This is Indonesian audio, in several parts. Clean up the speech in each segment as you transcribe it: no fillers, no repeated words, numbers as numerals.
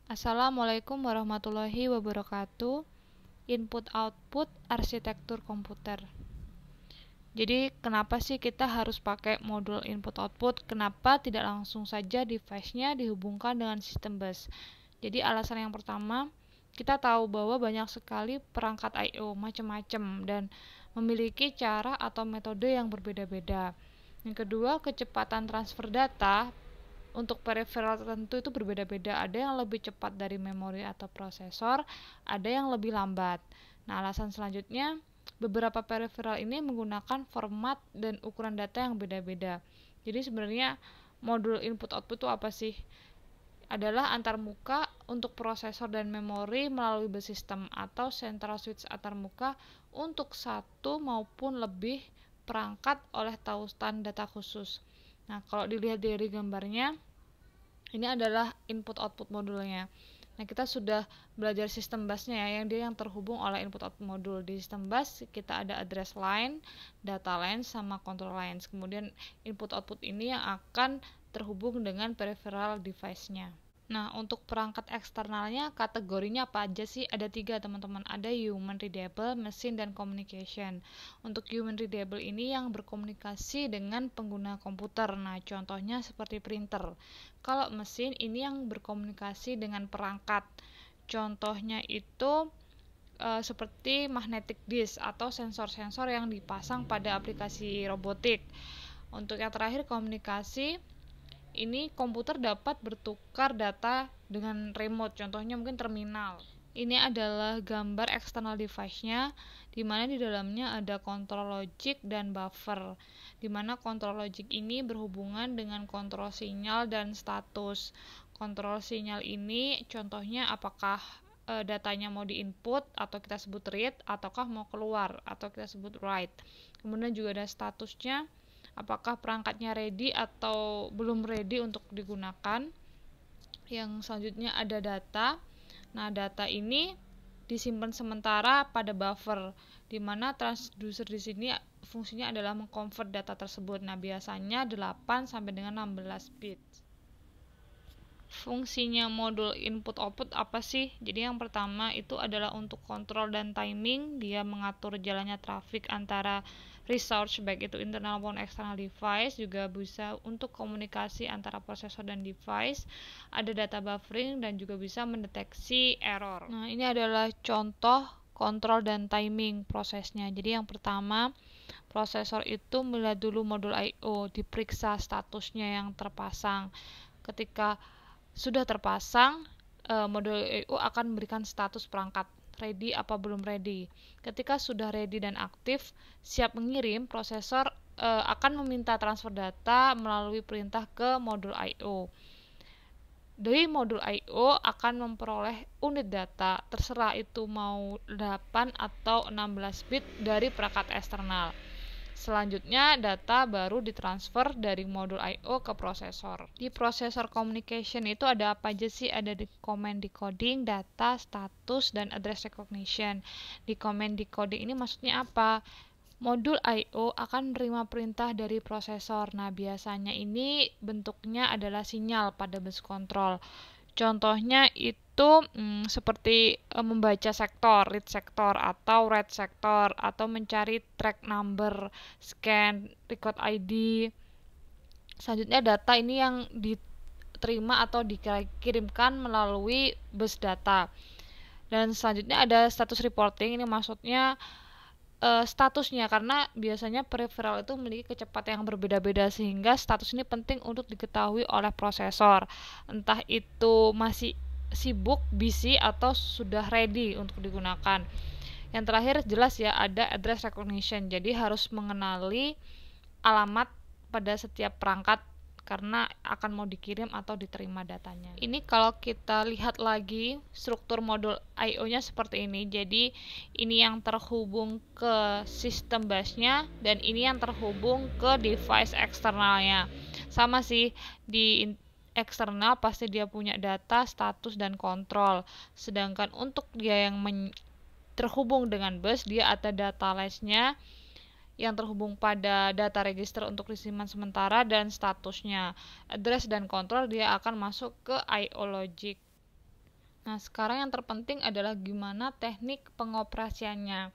Assalamualaikum warahmatullahi wabarakatuh. Input-output arsitektur komputer. Jadi kenapa sih kita harus pakai modul input-output? Kenapa tidak langsung saja device-nya dihubungkan dengan sistem bus? Jadi alasan yang pertama, kita tahu bahwa banyak sekali perangkat I/O macam-macam dan memiliki cara atau metode yang berbeda-beda. Yang kedua, kecepatan transfer data untuk peripheral tertentu itu berbeda-beda. Ada yang lebih cepat dari memori atau prosesor, ada yang lebih lambat. Nah, alasan selanjutnya, beberapa peripheral ini menggunakan format dan ukuran data yang beda-beda. Jadi sebenarnya modul input output itu apa sih? Adalah antarmuka untuk prosesor dan memori melalui bus system atau central switch antarmuka untuk satu maupun lebih perangkat oleh tautan data khusus. Nah, kalau dilihat dari gambarnya, ini adalah input-output modulnya. Nah, kita sudah belajar sistem busnya ya, yang terhubung oleh input-output modul. Di sistem bus kita ada address line, data line, sama control lines. Kemudian input-output ini yang akan terhubung dengan peripheral device-nya. Nah, untuk perangkat eksternalnya, kategorinya apa aja sih? Ada 3 teman-teman. Ada human readable, machine, dan communication. Untuk human readable ini yang berkomunikasi dengan pengguna komputer. Nah, contohnya seperti printer. Kalau mesin ini yang berkomunikasi dengan perangkat. Contohnya itu seperti magnetic disk atau sensor-sensor yang dipasang pada aplikasi robotik. Untuk yang terakhir, komunikasi. Ini komputer dapat bertukar data dengan remote, contohnya mungkin terminal. Ini adalah gambar external device-nya, di mana di dalamnya ada control logic dan buffer, di mana control logic ini berhubungan dengan kontrol sinyal dan status. Kontrol sinyal ini contohnya apakah datanya mau diinput atau kita sebut read, ataukah mau keluar atau kita sebut write. Kemudian juga ada statusnya, apakah perangkatnya ready atau belum ready untuk digunakan. Yang selanjutnya ada data. Nah, data ini disimpan sementara pada buffer, di mana transducer di sini fungsinya adalah mengconvert data tersebut. Nah, biasanya 8 sampai dengan 16 bit. Fungsinya modul input output apa sih? Jadi yang pertama itu adalah untuk kontrol dan timing. Dia mengatur jalannya trafik antara resource, baik itu internal maupun external device. Juga bisa untuk komunikasi antara prosesor dan device. Ada data buffering dan juga bisa mendeteksi error. Nah, ini adalah contoh kontrol dan timing prosesnya. Jadi yang pertama, prosesor itu melihat dulu modul I/O, diperiksa statusnya yang terpasang. Ketika sudah terpasang, modul I/O akan memberikan status perangkat ready apa belum ready. Ketika sudah ready dan aktif, siap mengirim, prosesor akan meminta transfer data melalui perintah ke modul I/O. Dari modul I/O akan memperoleh unit data, terserah itu mau 8 atau 16 bit dari perangkat eksternal. Selanjutnya, data baru ditransfer dari modul I/O ke prosesor. Di prosesor communication itu ada apa aja sih? Ada di command decoding, data, status, dan address recognition. Di command decoding ini maksudnya apa? Modul I/O akan menerima perintah dari prosesor. Nah, biasanya ini bentuknya adalah sinyal pada bus control. Contohnya itu seperti membaca sektor, read sektor, atau write sektor, atau mencari track number, scan, record ID. Selanjutnya data ini yang diterima atau dikirimkan melalui bus data. Dan selanjutnya ada status reporting, ini maksudnya statusnya, karena biasanya peripheral itu memiliki kecepatan yang berbeda-beda sehingga status ini penting untuk diketahui oleh prosesor, entah itu masih sibuk, busy, atau sudah ready untuk digunakan. Yang terakhir jelas ya, ada address recognition, jadi harus mengenali alamat pada setiap perangkat karena akan mau dikirim atau diterima datanya. Ini kalau kita lihat lagi struktur modul I/O-nya seperti ini. Jadi ini yang terhubung ke sistem busnya dan ini yang terhubung ke device eksternalnya. Sama sih, di eksternal pasti dia punya data, status, dan kontrol. Sedangkan untuk dia yang terhubung dengan bus, dia ada data line-nya yang terhubung pada data register untuk disimpan sementara dan statusnya. Address dan kontrol dia akan masuk ke I/O logic. Nah, sekarang yang terpenting adalah gimana teknik pengoperasiannya.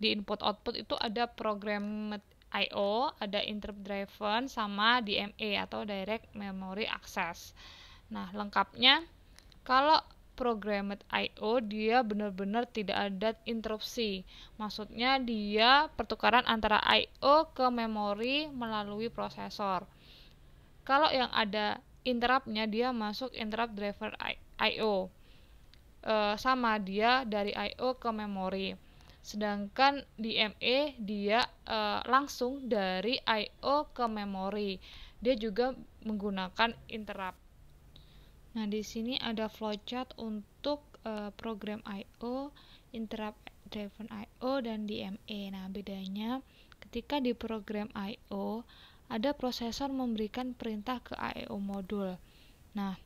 Di input output itu ada programmed I/O, ada interrupt driven, sama DMA atau direct memory access. Nah, lengkapnya kalau programmed I/O dia benar-benar tidak ada interupsi. Maksudnya dia pertukaran antara I/O ke memori melalui prosesor. Kalau yang ada interruptnya dia masuk interrupt driver I/O. Sama dia dari I/O ke memori. Sedangkan DMA dia langsung dari I/O ke memori. Dia juga menggunakan interrupt. Nah, di sini ada flowchart untuk program I/O, interrupt driven I/O dan DMA. Nah, bedanya ketika di program I/O ada prosesor memberikan perintah ke I/O modul. Nah,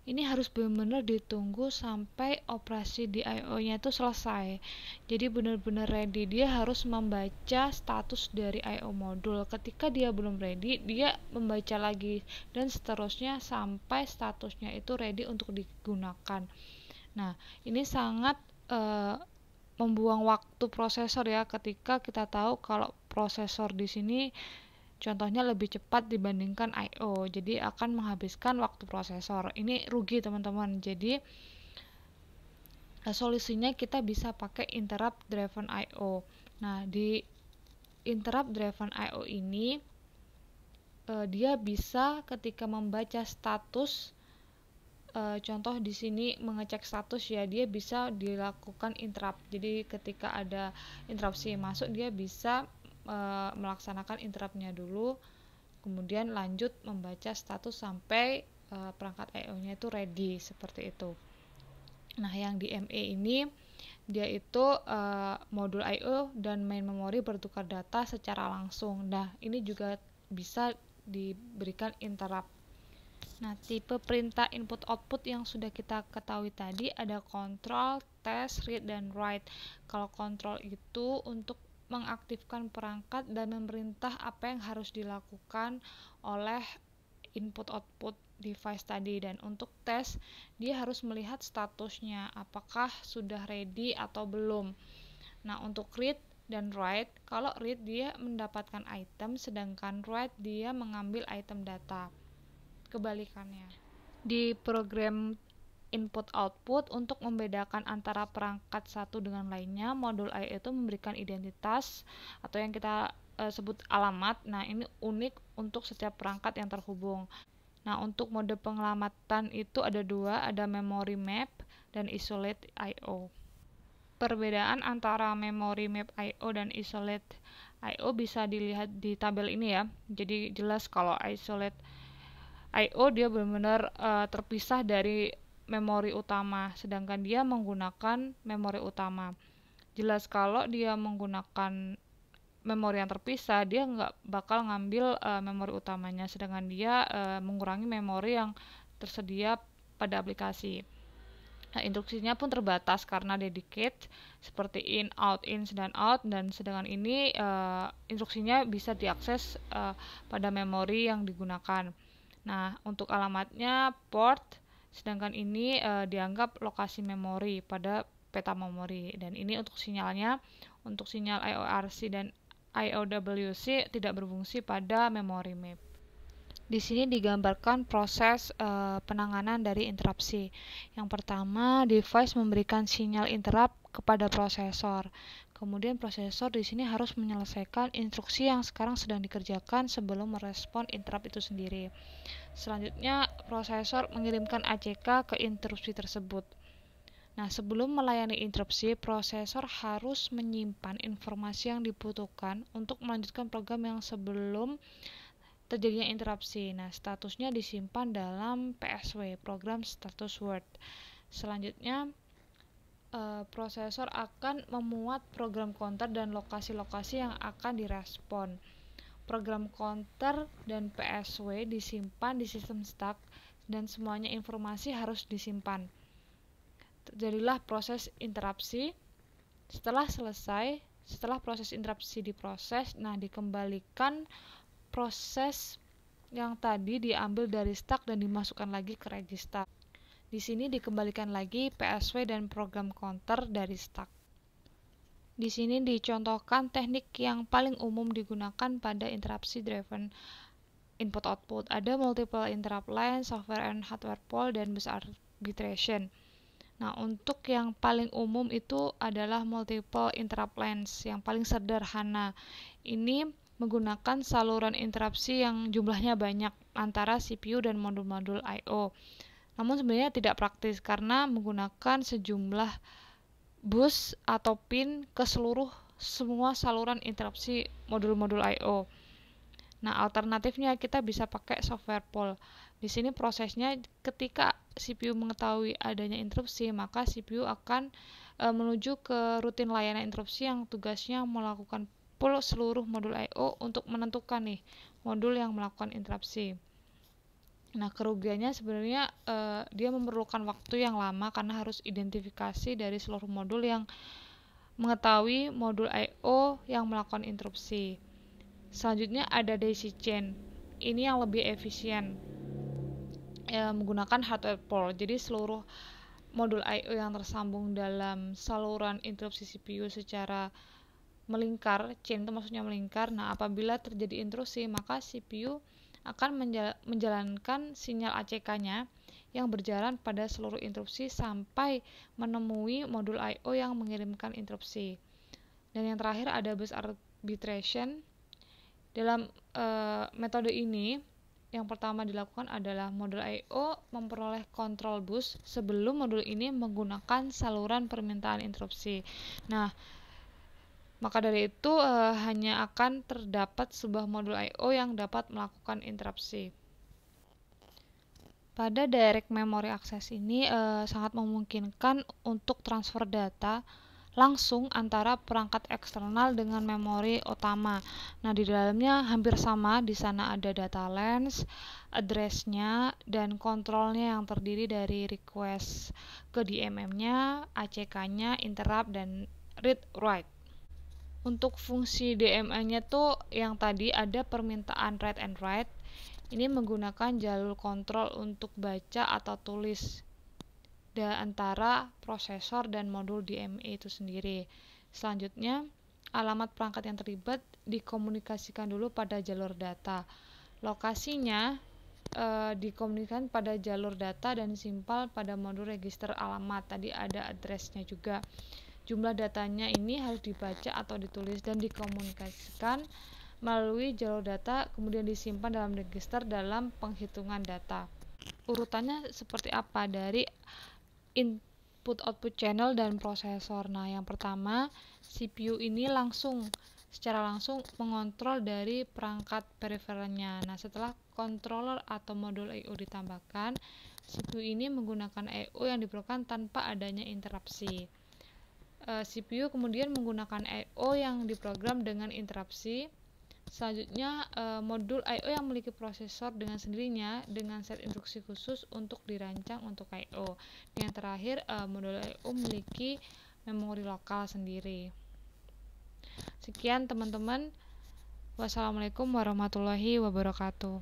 ini harus benar-benar ditunggu sampai operasi di I/O-nya itu selesai. Jadi benar-benar ready. Dia harus membaca status dari I/O modul. Ketika dia belum ready, dia membaca lagi dan seterusnya sampai statusnya itu ready untuk digunakan. Nah, ini sangat membuang waktu prosesor ya, ketika kita tahu kalau prosesor di sini contohnya lebih cepat dibandingkan I/O, jadi akan menghabiskan waktu prosesor. Ini rugi teman-teman. Jadi solusinya kita bisa pakai interrupt driven I/O. Nah, di interrupt driven I/O ini dia bisa ketika membaca status, contoh di sini mengecek status ya, dia bisa dilakukan interrupt. Jadi ketika ada interupsi masuk, dia bisa melaksanakan interruptnya dulu, kemudian lanjut membaca status sampai perangkat I/O-nya itu ready, seperti itu. Nah, yang DMA ini dia itu modul I/O dan main memory bertukar data secara langsung. Nah, ini juga bisa diberikan interrupt. Nah, tipe perintah input output yang sudah kita ketahui tadi ada control, test, read, dan write. Kalau control itu untuk mengaktifkan perangkat dan memerintah apa yang harus dilakukan oleh input output device tadi, dan untuk tes dia harus melihat statusnya apakah sudah ready atau belum. Nah, untuk read dan write, kalau read dia mendapatkan item, sedangkan write dia mengambil item data. Kebalikannya. Di program input output, untuk membedakan antara perangkat satu dengan lainnya, modul I itu memberikan identitas atau yang kita sebut alamat. Nah, ini unik untuk setiap perangkat yang terhubung. Nah, untuk mode penyelamatan itu ada dua, ada memory map dan isolate I/O. Perbedaan antara memory map I/O dan isolate I/O bisa dilihat di tabel ini ya. Jadi jelas kalau isolate I/O dia benar-benar terpisah dari memori utama, sedangkan dia menggunakan memori utama. Jelas kalau dia menggunakan memori yang terpisah, dia nggak bakal ngambil memori utamanya, sedangkan dia mengurangi memori yang tersedia pada aplikasi. Nah, instruksinya pun terbatas karena dedicate, seperti in, out, dan out, dan sedangkan ini instruksinya bisa diakses pada memori yang digunakan. Nah, untuk alamatnya port, sedangkan ini dianggap lokasi memori pada peta memori, dan ini untuk sinyalnya, untuk sinyal IORC dan IOWC tidak berfungsi pada memory map. Di sini digambarkan proses penanganan dari interupsi. Yang pertama, device memberikan sinyal interrupt kepada prosesor. Kemudian prosesor di sini harus menyelesaikan instruksi yang sekarang sedang dikerjakan sebelum merespon interrupt itu sendiri. Selanjutnya, prosesor mengirimkan ACK ke interupsi tersebut. Nah, sebelum melayani interupsi, prosesor harus menyimpan informasi yang dibutuhkan untuk melanjutkan program yang sebelum terjadinya interupsi. Nah, statusnya disimpan dalam PSW, program status word. Selanjutnya, prosesor akan memuat program counter dan lokasi-lokasi yang akan direspon. Program counter dan PSW disimpan di sistem stack dan semuanya informasi harus disimpan. Terjadilah proses interupsi. Setelah selesai, setelah proses interupsi diproses, nah dikembalikan proses yang tadi diambil dari stack dan dimasukkan lagi ke register. Di sini dikembalikan lagi PSW dan program counter dari stack. Di sini dicontohkan teknik yang paling umum digunakan pada interupsi driven input output. Ada multiple interrupt line, software and hardware poll, dan bus arbitration. Nah, untuk yang paling umum itu adalah multiple interrupt lines, yang paling sederhana. Ini menggunakan saluran interupsi yang jumlahnya banyak antara CPU dan modul-modul I/O. Namun sebenarnya tidak praktis karena menggunakan sejumlah bus atau pin ke seluruh semua saluran interupsi modul-modul I/O. Nah, alternatifnya kita bisa pakai software poll. Di sini prosesnya ketika CPU mengetahui adanya interupsi, maka CPU akan menuju ke rutin layanan interupsi yang tugasnya melakukan poll seluruh modul I/O untuk menentukan nih modul yang melakukan interupsi. Nah, kerugiannya sebenarnya dia memerlukan waktu yang lama karena harus identifikasi dari seluruh modul yang mengetahui modul I/O yang melakukan interupsi. Selanjutnya ada daisy chain. Ini yang lebih efisien, menggunakan hardware poll. Jadi seluruh modul I/O yang tersambung dalam saluran interupsi CPU secara melingkar, chain itu maksudnya melingkar. Nah, apabila terjadi intrusi, maka CPU akan menjalankan sinyal ACK-nya yang berjalan pada seluruh interupsi sampai menemui modul I/O yang mengirimkan interupsi. Dan yang terakhir ada bus arbitration. Dalam metode ini, yang pertama dilakukan adalah modul I/O memperoleh kontrol bus sebelum modul ini menggunakan saluran permintaan interupsi. Nah, maka dari itu hanya akan terdapat sebuah modul I/O yang dapat melakukan interupsi. Pada direct memory access ini sangat memungkinkan untuk transfer data langsung antara perangkat eksternal dengan memori utama. Nah, di dalamnya hampir sama, di sana ada data lens, address-nya, dan kontrolnya yang terdiri dari request ke DMM-nya, ACK-nya, interrupt, dan read-write. Untuk fungsi DMA-nya tuh yang tadi ada permintaan read and write. Ini menggunakan jalur kontrol untuk baca atau tulis antara prosesor dan modul DMA itu sendiri. Selanjutnya, alamat perangkat yang terlibat dikomunikasikan dulu pada jalur data. Lokasinya dikomunikasikan pada jalur data dan disimpan pada modul register alamat. Tadi ada address-nya juga. Jumlah datanya ini harus dibaca atau ditulis dan dikomunikasikan melalui jalur data, kemudian disimpan dalam register dalam penghitungan data. Urutannya seperti apa dari input output channel dan prosesor. Nah, yang pertama, CPU ini secara langsung mengontrol dari perangkat periferalnya. Nah, setelah controller atau modul I/O ditambahkan, CPU ini menggunakan I/O yang diperlukan tanpa adanya interupsi. CPU kemudian menggunakan I/O yang diprogram dengan interupsi. Selanjutnya, modul I/O yang memiliki prosesor dengan sendirinya dengan set instruksi khusus untuk dirancang untuk I/O. Yang terakhir, modul I/O memiliki memori lokal sendiri. Sekian teman-teman. Wassalamualaikum warahmatullahi wabarakatuh.